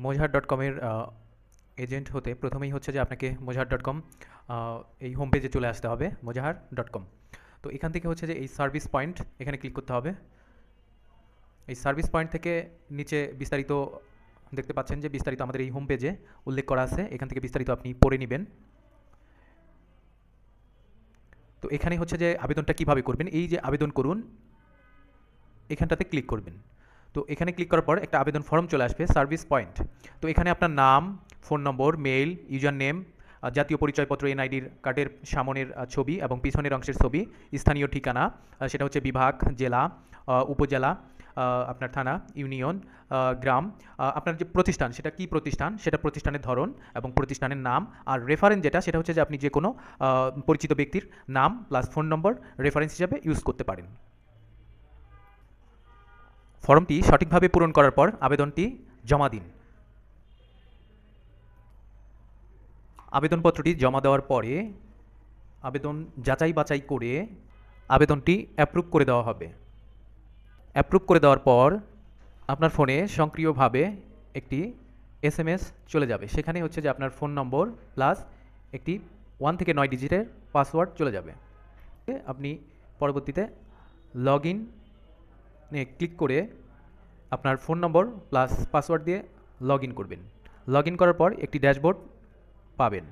mozahat.com-এর agent হতে প্রথমেই হচ্ছে যে আপনাকে mozahat.com এই হোম পেজে চলে আসতে হবে mozahat.com। তো এখান থেকে হচ্ছে যে এই সার্ভিস পয়েন্ট এখানে ক্লিক করতে হবে। এই সার্ভিস পয়েন্ট থেকে নিচে বিস্তারিত দেখতে পাচ্ছেন যে বিস্তারিত আমাদের এই হোম পেজে উল্লেখ করা আছে, এখান থেকে বিস্তারিত আপনি পড়ে নেবেন। তো এখানে হচ্ছে যে আবেদনটা কিভাবে করবেন, এই যে আবেদন করুন এখানটাতে ক্লিক করবেন। তো এখানে ক্লিক করার পর একটা আবেদন ফর্ম চলে আসবে সার্ভিস পয়েন্ট। তো এখানে আপনার নাম, ফোন নম্বর, মেইল, ইউজার নেম, জাতীয় পরিচয়পত্র এনআইডির কার্ডের সামনের ছবি এবং পিছনের অংশের ছবি, স্থানীয় ঠিকানা সেটা হচ্ছে বিভাগ, জেলা, উপজেলা, আপনার থানা, ইউনিয়ন, গ্রাম, আপনার যে প্রতিষ্ঠান সেটা কি প্রতিষ্ঠান, সেটা প্রতিষ্ঠানের ধরন এবং প্রতিষ্ঠানের নাম, আর রেফারেন্স যেটা সেটা হচ্ছে যে আপনি যে কোনো পরিচিত ব্যক্তির নাম প্লাস ফোন নম্বর রেফারেন্স হিসাবে ইউজ করতে পারেন। ফর্মটি সঠিকভাবে পূরণ করার পর আবেদনটি জমা দিন। আবেদনপত্রটি জমা দেওয়ার পরে আবেদন যাচাই বাছাই করে আবেদনটি অ্যাপ্রুভ করে দেওয়া হবে। অ্যাপ্রুভ করে দেওয়ার পর আপনার ফোনে সক্রিয়ভাবে একটি এসএমএস চলে যাবে, সেখানে হচ্ছে যে আপনার ফোন নম্বর প্লাস একটি 1 থেকে 9 ডিজিটের পাসওয়ার্ড চলে যাবে। আপনি পরবর্তীতে লগ ইন ক্লিক করে আপনার ফোন নম্বর প্লাস পাসওয়ার্ড দিয়ে লগ ইন করবেন। লগ ইন করার পর একটি ড্যাশবোর্ড পাবেন।